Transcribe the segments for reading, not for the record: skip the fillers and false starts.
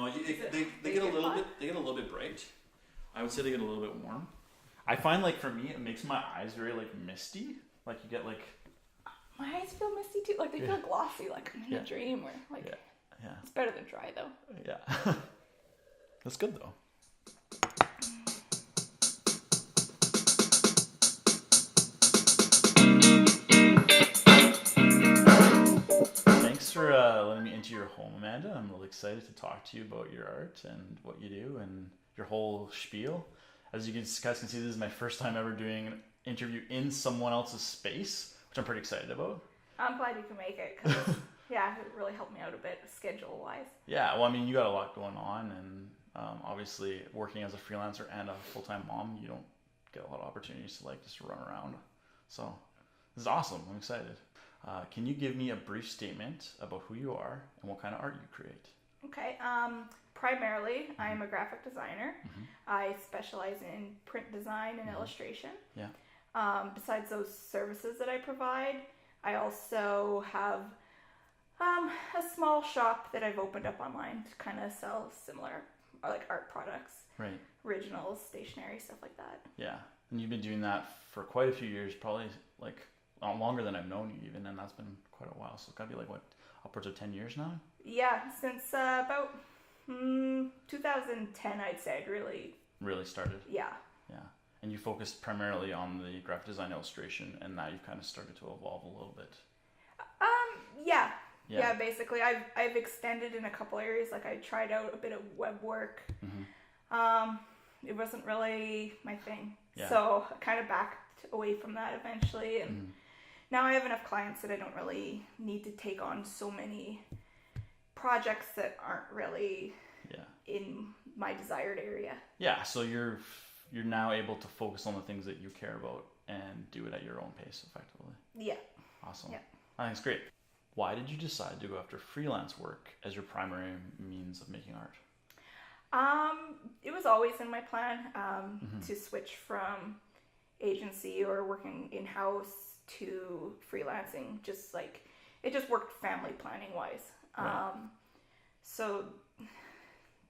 No, they get a little bit. They get a little bit bright. I would say they get a little bit warm. I find like for me, it makes my eyes very like misty. Like you get like My eyes feel misty too. Like they feel glossy, like I'm in a dream, or like it's better than dry though. Yeah, that's good though. Thanks for letting me into your home, Amanda. I'm really excited to talk to you about your art and what you do and your whole spiel. As you guys can see, this is my first time ever doing an interview in someone else's space, which I'm pretty excited about. I'm glad you can make it because it really helped me out a bit schedule wise. Yeah, well, I mean, you got a lot going on, and obviously working as a freelancer and a full-time mom, you don't get a lot of opportunities to like just run around. So this is awesome. I'm excited. Can you give me a brief statement about who you are and what kind of art you create? Okay. Primarily, I'm a graphic designer. I specialize in print design and illustration. Yeah. Besides those services that I provide, I also have a small shop that I've opened up online to kind of sell similar like art products, Right. originals, stationery, stuff like that. Yeah. And you've been doing that for quite a few years, probably like longer than I've known you even, and that's been quite a while. So it's got to be like, what, upwards of 10 years now? Yeah, since about 2010, I'd say I'd really started. Yeah. Yeah. And you focused primarily on the graphic design illustration, and now you've kind of started to evolve a little bit. Yeah, basically I've extended in a couple areas. Like I tried out a bit of web work. It wasn't really my thing. Yeah. So I kind of backed away from that eventually, and now I have enough clients that I don't really need to take on so many projects that aren't really in my desired area. Yeah, so you're now able to focus on the things that you care about and do it at your own pace effectively. Yeah. Awesome. Yeah. I think it's great. Why did you decide to go after freelance work as your primary means of making art? It was always in my plan to switch from agency or working in-house to freelancing. Just like it just worked family planning wise. Right. So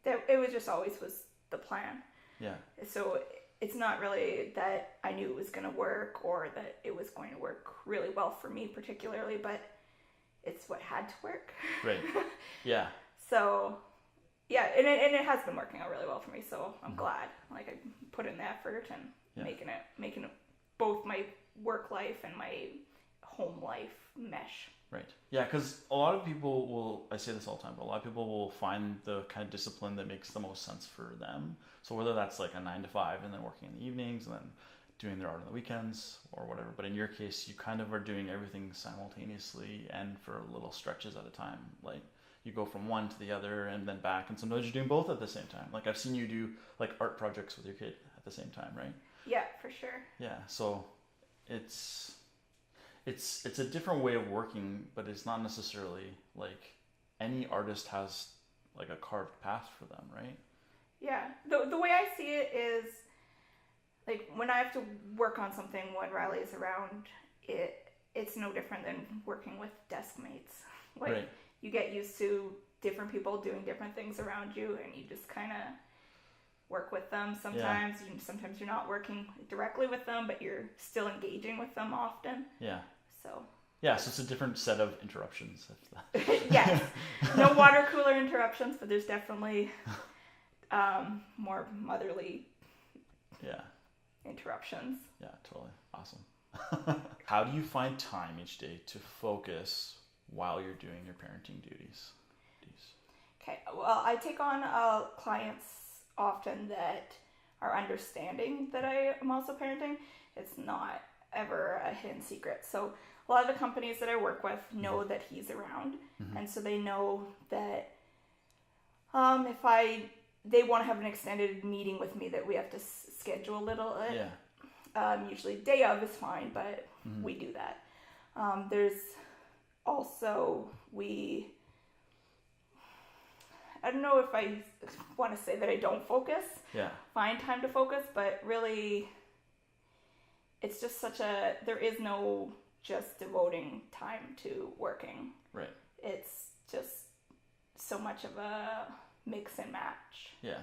it was just always was the plan. Yeah. So it's not really that I knew it was going to work or that it was going to work really well for me particularly, but it's what had to work. Right. Yeah. So yeah, and it has been working out really well for me. So I'm glad. Like I put in the effort and making it both my work life and my home life mesh. Right. Yeah, because a lot of people will, I say this all the time, but a lot of people will find the kind of discipline that makes the most sense for them. So whether that's like a 9 to 5 and then working in the evenings and then doing their art on the weekends or whatever. But in your case, you kind of are doing everything simultaneously and for little stretches at a time. Like you go from one to the other and then back, and sometimes you're doing both at the same time. Like I've seen you do like art projects with your kid at the same time, right? Yeah, for sure. Yeah, so it's a different way of working, but it's not necessarily like any artist has like a carved path for them, right? Yeah, the way I see it is like when I have to work on something when Riley is around, it's no different than working with desk mates. Like Right. You get used to different people doing different things around you, and you just kind of work with them. Sometimes sometimes you're not working directly with them, but you're still engaging with them often. Yeah. So it's a different set of interruptions. yes, no water cooler interruptions, but there's definitely more motherly interruptions. Yeah, totally. Awesome. How do you find time each day to focus while you're doing your parenting duties? Okay, well, I take on clients often that are understanding that I am also parenting. It's not ever a hidden secret. So a lot of the companies that I work with know that he's around, and so they know that if they want to have an extended meeting with me, that we have to schedule a little. Usually day of is fine, but we do that. There's also I don't know if I want to say that I don't focus. Yeah. Find time to focus, but really it's just there is no just devoting time to working. Right. It's just so much of a mix and match. Yeah.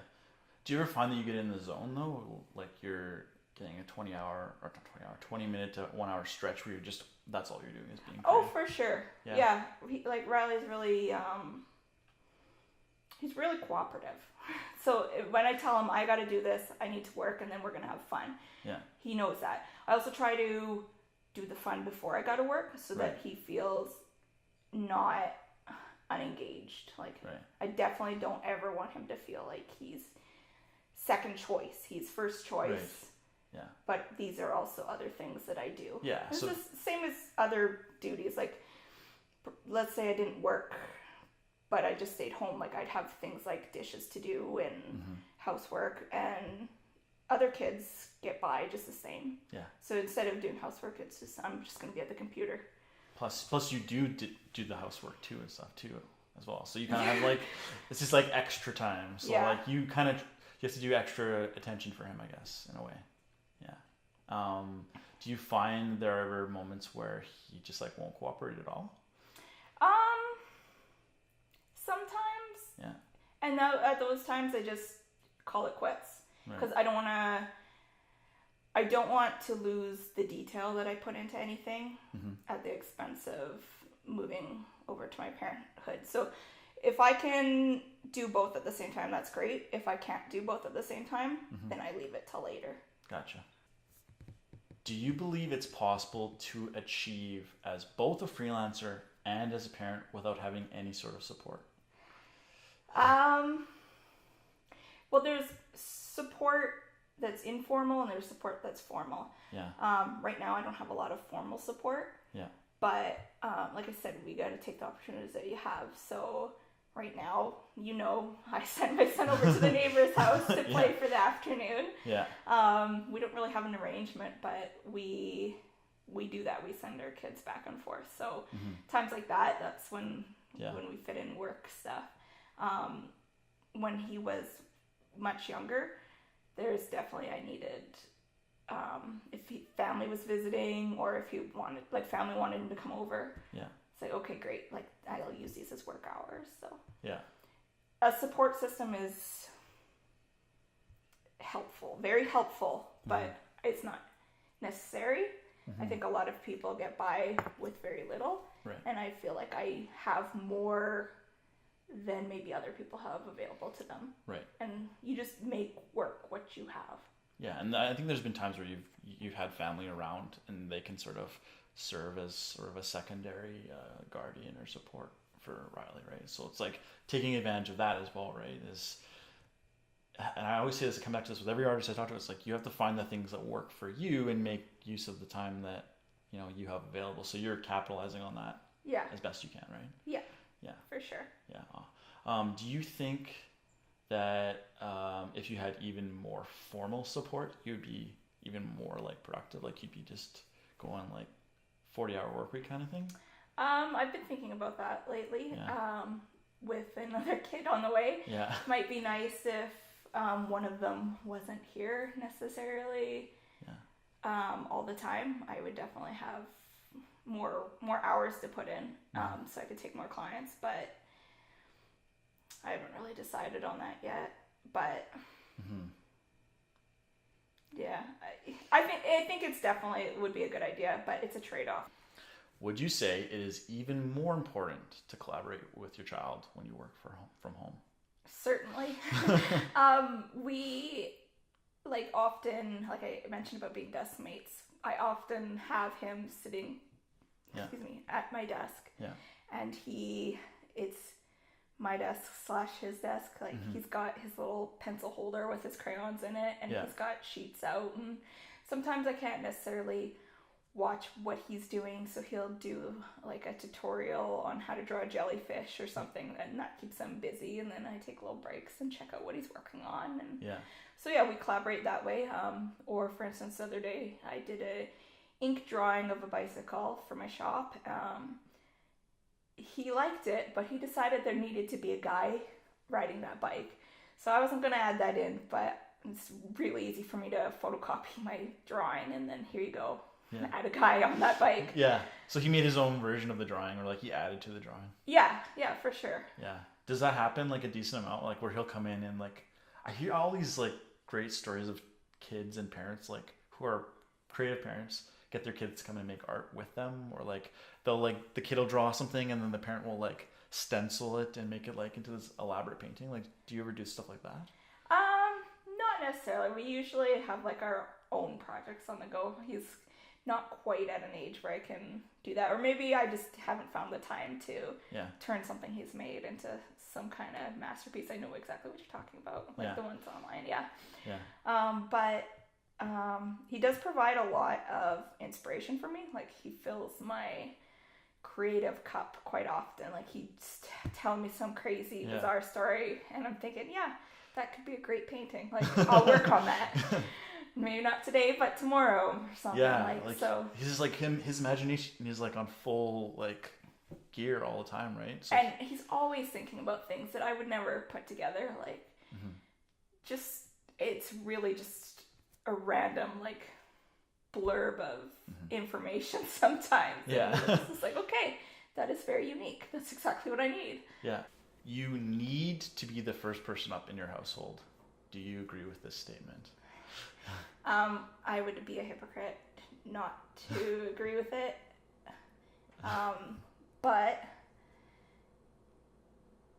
Do you ever find that you get in the zone though? Like you're getting a 20 minute to 1 hour stretch where you're just, that's all you're doing is being creative. Oh, for sure. Yeah. Like Riley's really, he's really cooperative. So when I tell him I got to do this, I need to work, and then we're going to have fun. Yeah. He knows that. I also try to do the fun before I got to work so that he feels not unengaged. Like I definitely don't ever want him to feel like he's second choice. He's first choice. Right. Yeah. But these are also other things that I do. Yeah. It's the same as other duties. Like, let's say I didn't work, but I just stayed home. Like, I'd have things like dishes to do and housework, and other kids get by just the same. Yeah. So instead of doing housework, it's just, I'm just going to be at the computer. Plus you do the housework too and stuff too as well. So you kind of have like, it's just like extra time. So like you have to do extra attention for him, I guess, in a way. Yeah. Do you find there are ever moments where he just like won't cooperate at all? Sometimes. Yeah. And at those times I just call it quits, because I don't want to lose the detail that I put into anything at the expense of moving over to my parenthood. So if I can do both at the same time, that's great. If I can't do both at the same time, then I leave it till later. Gotcha. Do you believe it's possible to achieve as both a freelancer and as a parent without having any sort of support? Well, there's support that's informal and there's support that's formal. Yeah. Right now I don't have a lot of formal support. Yeah. But like I said, we got to take the opportunities that you have. So right now, I sent my son over to the neighbor's house to play for the afternoon. Yeah. We don't really have an arrangement, but we do that. We send our kids back and forth. So times like that, that's when we fit in work stuff. When he was much younger, there's definitely, I needed, if family was visiting, or if family wanted him to come over. Yeah. It's like, okay, great. Like, I'll use these as work hours. So yeah, a support system is helpful, very helpful, but it's not necessary. I think a lot of people get by with very little, and I feel like I have more than maybe other people have available to them. Right. And you just make work what you have. Yeah, and I think there's been times where you've had family around, and they can sort of serve as sort of a secondary guardian or support for Riley, right? So it's like taking advantage of that as well, right? And I always say this, I come back to this with every artist I talk to, it's like you have to find the things that work for you and make use of the time that you have available. So you're capitalizing on that as best you can, right? Yeah. Yeah. For sure. Yeah. Do you think that if you had even more formal support, you'd be even more like productive? Like you'd be just going like 40-hour work week kind of thing? I've been thinking about that lately. Yeah. With another kid on the way. Yeah. Might be nice if one of them wasn't here necessarily all the time. I would definitely have more hours to put in, so I could take more clients, but I haven't really decided on that yet. But yeah, I think it's definitely would be a good idea, but it's a trade-off. Would you say it is even more important to collaborate with your child when you work from home? Certainly. We often, like I mentioned about being desk mates, I often have him sitting at my desk. Yeah. And it's my desk / his desk. Like he's got his little pencil holder with his crayons in it, and he's got sheets out. And sometimes I can't necessarily watch what he's doing, so he'll do like a tutorial on how to draw a jellyfish or something, and that keeps him busy. And then I take little breaks and check out what he's working on. And so we collaborate that way. Or for instance, the other day I did a ink drawing of a bicycle for my shop. He liked it, but he decided there needed to be a guy riding that bike. So I wasn't going to add that in, but it's really easy for me to photocopy my drawing, and then here you go. Yeah. Add a guy on that bike. Yeah. So he made his own version of the drawing, or like he added to the drawing. Yeah, for sure. Yeah. Does that happen like a decent amount? Like where he'll come in and like, I hear all these like great stories of kids and parents like who are creative parents get their kids to come and make art with them, or like they'll like the kid will draw something and then the parent will like stencil it and make it like into this elaborate painting. Like, do you ever do stuff like that? Not necessarily. We usually have like our own projects on the go. He's not quite at an age where I can do that, or maybe I just haven't found the time to turn something he's made into some kind of masterpiece. I know exactly what you're talking about, like the ones online. But he does provide a lot of inspiration for me. Like he fills my creative cup quite often. Like he's telling me some crazy bizarre story and I'm thinking, that could be a great painting. Like I'll work on that. Maybe not today, but tomorrow or something. Like so. He's just like his imagination is like on full like gear all the time, right? So, and he's always thinking about things that I would never put together. Like just, it's really just a random like blurb of information sometimes. Yeah. It's just like, okay, that is very unique. That's exactly what I need. Yeah. You need to be the first person up in your household. Do you agree with this statement? I would be a hypocrite not to agree with it. But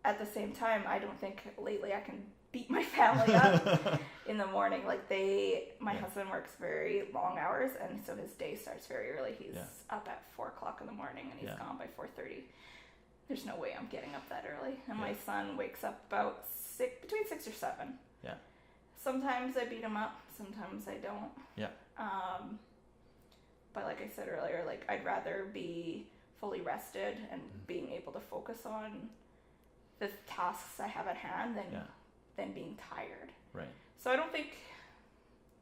at the same time, I don't think lately I can beat my family up in the morning. Like my husband works very long hours, and so his day starts very early. He's up at 4:00 in the morning, and he's gone by 4:30. There's no way I'm getting up that early. And my son wakes up about between 6 or 7. Yeah. Sometimes I beat him up. Sometimes I don't. Yeah. But like I said earlier, like I'd rather be fully rested and being able to focus on the tasks I have at hand than being tired. Right. So I don't think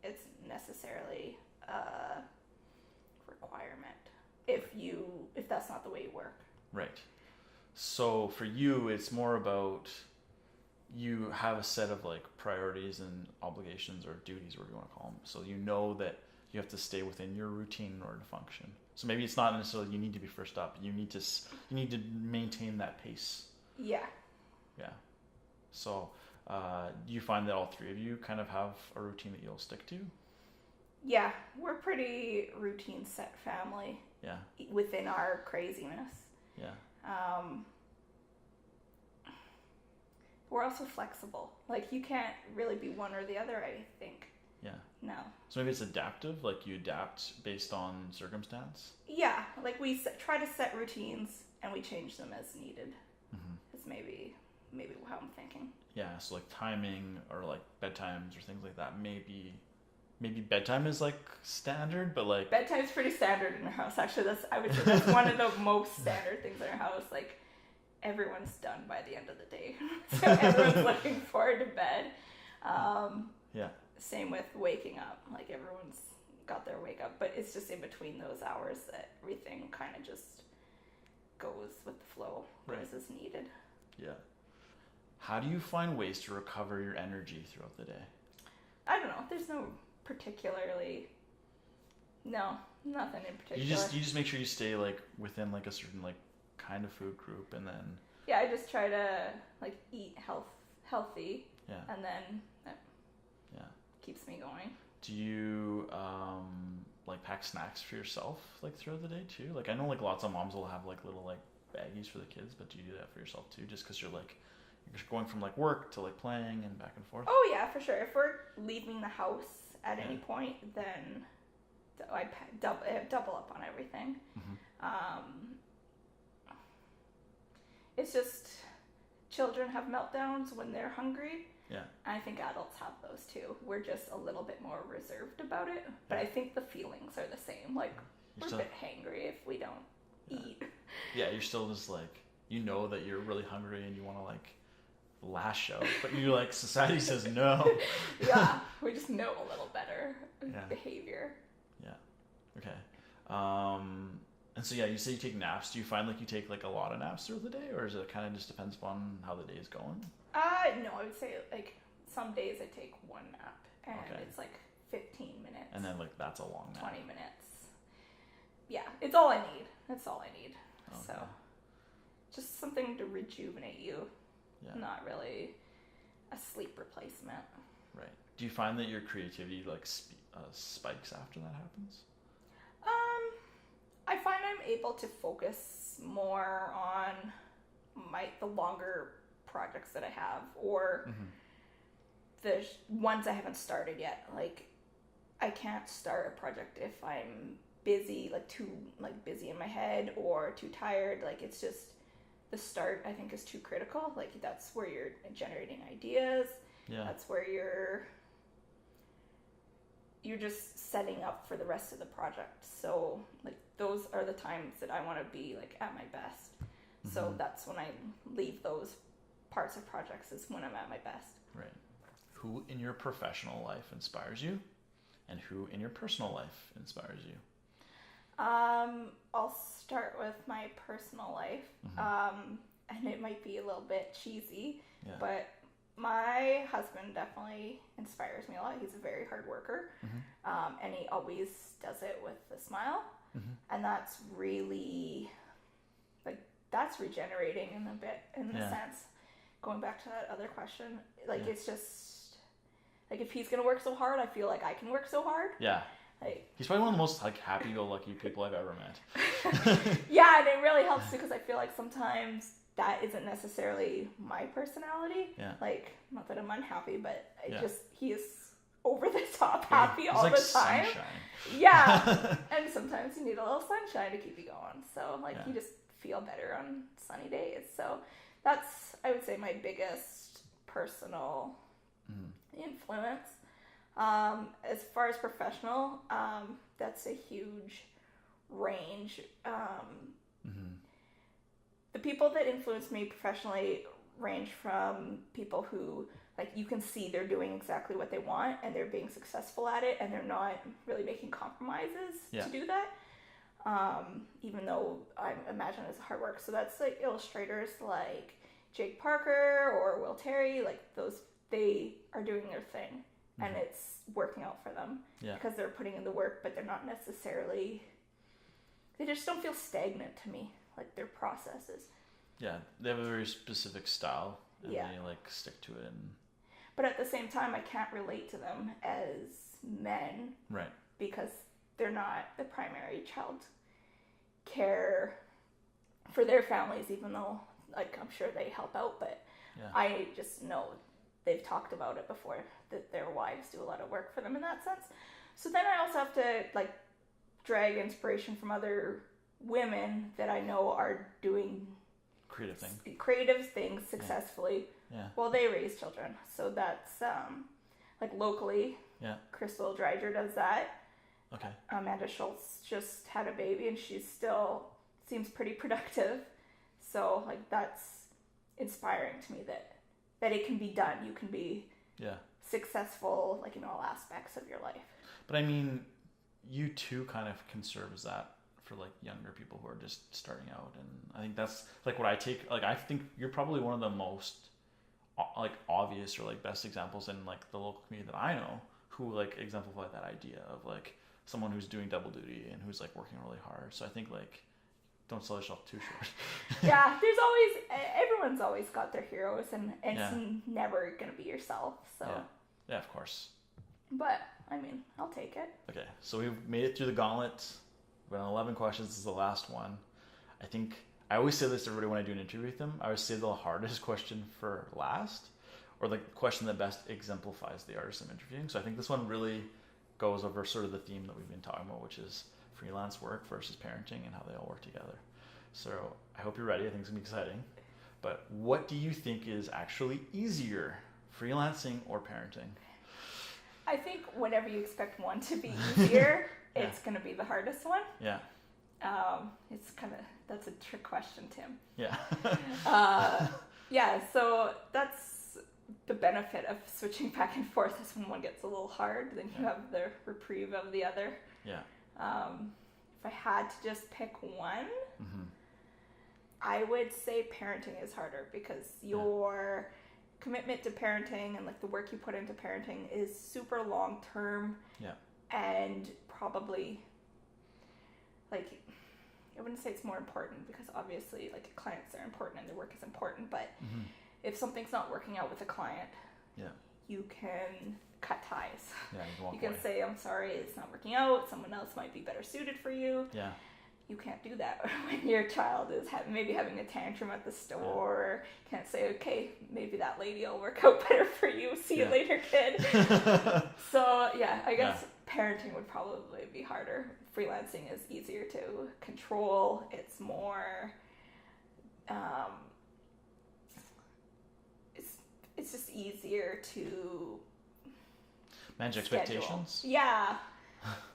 it's necessarily a requirement if that's not the way you work. Right. So for you, it's more about you have a set of like priorities and obligations or duties, whatever you want to call them. So you know that you have to stay within your routine in order to function. So maybe it's not necessarily you need to be first up. You need to maintain that pace. Yeah. Yeah. So do you find that all three of you kind of have a routine that you'll stick to? Yeah, we're pretty routine set family. Yeah. Within our craziness. Yeah. We're also flexible. Like you can't really be one or the other, I think. Yeah. No. So maybe it's adaptive, like you adapt based on circumstance? Yeah, like we try to set routines and we change them as needed. It's maybe how I'm thinking. Yeah, so like timing or like bedtimes or things like that. Maybe bedtime is like standard, but like bedtime's pretty standard in our house. Actually, I would say that's one of the most standard things in our house. Like everyone's done by the end of the day, so everyone's looking forward to bed. Same with waking up. Like everyone's got their wake up, but it's just in between those hours that everything kind of just goes with the flow, goes as needed. Yeah. How do you find ways to recover your energy throughout the day? I don't know. There's no nothing in particular. You just make sure you stay like within like a certain like kind of food group, and then I just try to like eat healthy. Yeah. And then that keeps me going. Do you like pack snacks for yourself like throughout the day too? Like I know like lots of moms will have like little like baggies for the kids, but do you do that for yourself too? Just because you're going from like work to like playing and back and forth? Oh yeah, for sure. If we're leaving the house at any point, then I double up on everything. It's just children have meltdowns when they're hungry. Yeah. And I think adults have those too. We're just a little bit more reserved about it, but I think the feelings are the same. Like we're a bit hangry if we don't eat. Yeah, you're still just like, you know that you're really hungry and you want to like lash out, but you like society says no. Yeah, we just know a little better behavior. Yeah. Okay. And so you say you take naps. Do you find like you take like a lot of naps throughout the day, or is it kind of just depends upon how the day is going? No, I would say like some days I take one nap and it's like 15 minutes. And then like that's a long nap. 20 minutes. Yeah, it's all I need. That's all I need. Okay. So just something to rejuvenate you. not really a sleep replacement. Right. Do you find that your creativity like spikes after that happens? I find I'm able to focus more on the longer projects that I have, or the ones I haven't started yet. Like, I can't start a project if I'm busy, like too busy in my head or too tired. Like, it's just the start, I think, is too critical. Like, that's where you're generating ideas. Yeah. That's where you're just setting up for the rest of the project. So like, those are the times that I want to be like at my best. So that's when I leave those parts of projects, is when I'm at my best. Right. Who in your professional life inspires you, and who in your personal life inspires you? I'll start with my personal life. And it might be a little bit cheesy, but my husband definitely inspires me a lot. He's a very hard worker, and he always does it with a smile. And that's really, like, that's regenerating in a sense. Going back to that other question, like, it's just, like, if he's going to work so hard, I feel like I can work so hard. Yeah. Like, he's probably one of the most like happy-go-lucky people I've ever met. Yeah, and it really helps because I feel like sometimes that isn't necessarily my personality. Yeah. Like, not that I'm unhappy, but he is over the top Yeah. happy He's all like the time. sunshine. Yeah. And sometimes you need a little sunshine to keep you going. So, like, you just feel better on sunny days. So that's, I would say, my biggest personal influence. As far as professional, that's a huge range. The people that influence me professionally range from people who, like, you can see they're doing exactly what they want and they're being successful at it, and they're not really making compromises to do that. Even though I imagine it's hard work. So that's like illustrators like Jake Parker or Will Terry, like those, they are doing their thing and it's working out for them because they're putting in the work, but they're not necessarily, they just don't feel stagnant to me, like their processes. Yeah, they have a very specific style and they like stick to it. But at the same time, I can't relate to them as men. Right. Because they're not the primary child care for their families, even though, like, I'm sure they help out, but I just know they've talked about it before, that their wives do a lot of work for them in that sense. So then I also have to, like, drag inspiration from other women that I know are doing creative things successfully while they raise children. So that's, like, locally, Crystal Dreiger does that. Okay. Amanda Schultz just had a baby and she still seems pretty productive. So, like, that's inspiring to me that it can be done. You can be successful, like, in all aspects of your life. But I mean, you too kind of can serve as that for, like, younger people who are just starting out. And I think that's, like, what I take, like, I think you're probably one of the most, like, obvious or, like, best examples in, like, the local community that I know who, like, exemplify that idea of, like, someone who's doing double duty and who's, like, working really hard. So I think, like, don't sell yourself too short. Yeah, everyone's always got their heroes, and it's never gonna be yourself. So yeah, of course. But I mean, I'll take it. Okay, so we've made it through the gauntlet. We've got 11 questions. This is the last one. I think I always say this to everybody when I do an interview with them. I always say the hardest question for last, or the question that best exemplifies the artist I'm interviewing. So I think this one really goes over sort of the theme that we've been talking about, which is freelance work versus parenting and how they all work together. So I hope you're ready. I think it's going to be exciting. But what do you think is actually easier, freelancing or parenting? I think whenever you expect one to be easier, it's going to be the hardest one. Yeah. It's kind of, that's a trick question, Tim. Yeah. So that's the benefit of switching back and forth, is when one gets a little hard, then you have the reprieve of the other. Yeah. If I had to just pick one, I would say parenting is harder, because your commitment to parenting and, like, the work you put into parenting is super long term. Yeah. And probably, like, I wouldn't say it's more important, because obviously, like, clients are important and their work is important, but if something's not working out with a client, Yeah. you can cut ties. Yeah, you can walk You can away. say, I'm sorry, it's not working out. Someone else might be better suited for you. Yeah. You can't do that when your child is maybe having a tantrum at the store. You can't say, okay, maybe that lady will work out better for you. See you later, kid. So, yeah, I guess parenting would probably be harder. Freelancing is easier to control. It's more... it's just easier to manage schedule. Expectations. Yeah.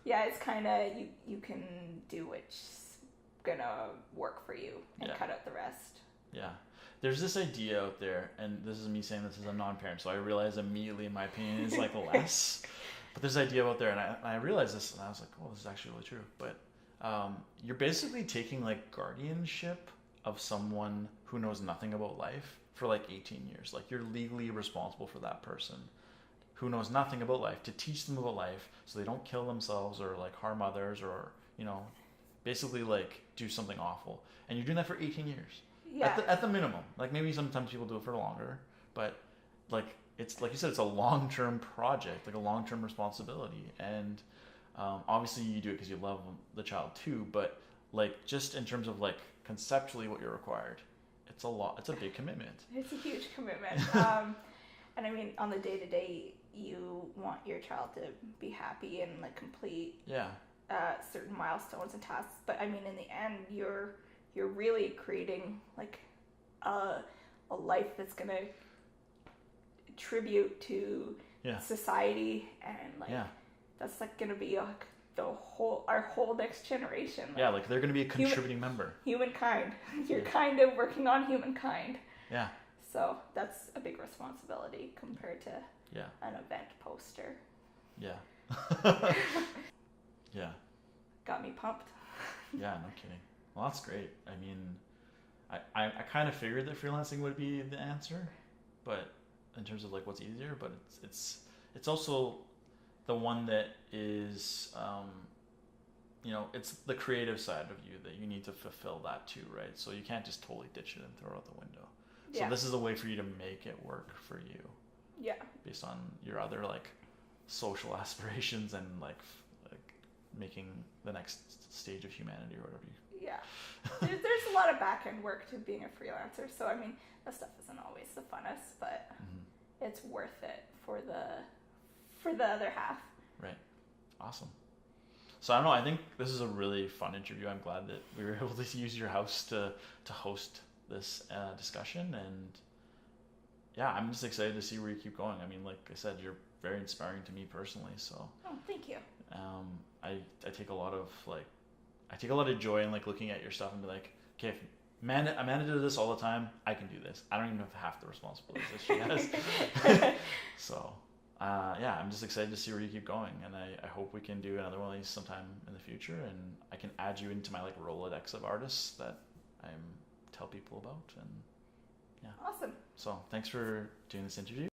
It's kind of you can do what's gonna work for you and cut out the rest. Yeah, there's this idea out there, and this is me saying this as a non-parent, so I realize immediately my opinion is like less. But there's this idea out there, and I realized this, and I was like, oh, this is actually really true. But you're basically taking like guardianship of someone who knows nothing about life for like 18 years. Like, you're legally responsible for that person who knows nothing about life, to teach them about life so they don't kill themselves or like harm others or, basically like do something awful. And you're doing that for 18 years. Yeah. At the minimum. Like, maybe sometimes people do it for longer, but like, it's like you said, it's a long-term project, like a long-term responsibility. And obviously you do it because you love the child too, but like, just in terms of like conceptually what you're required, it's a lot. It's a big commitment. It's a huge commitment. And I mean, on the day-to-day, you want your child to be happy and like complete certain milestones and tasks. But I mean, in the end, you're really creating like a life that's gonna tribute to society, and like that's like gonna be like our whole next generation. Like, like they're gonna be a contributing member. Humankind. You're kind of working on humankind. Yeah. So that's a big responsibility compared to an event poster. Yeah. Yeah. Got me pumped. Yeah, no kidding. Well, that's great. I mean, I kind of figured that freelancing would be the answer, but in terms of like what's easier, but it's also the one that is, it's the creative side of you that you need to fulfill that too, right? So you can't just totally ditch it and throw it out the window. So this is a way for you to make it work for you. Yeah. Based on your other like social aspirations and like making the next stage of humanity or whatever. There's a lot of back end work to being a freelancer. So I mean, that stuff isn't always the funnest, but it's worth it for the other half. Right. Awesome. So I don't know. I think this is a really fun interview. I'm glad that we were able to use your house to host this discussion, and I'm just excited to see where you keep going. I mean, like I said, you're very inspiring to me personally. So. Oh, thank you. I take a lot of joy in like looking at your stuff and be like, okay, if Amanda does this all the time, I can do this. I don't even have half the responsibilities that she has. So. I'm just excited to see where you keep going, and I hope we can do another one of these sometime in the future, and I can add you into my like Rolodex of artists that I tell people about, and Awesome. So thanks for doing this interview.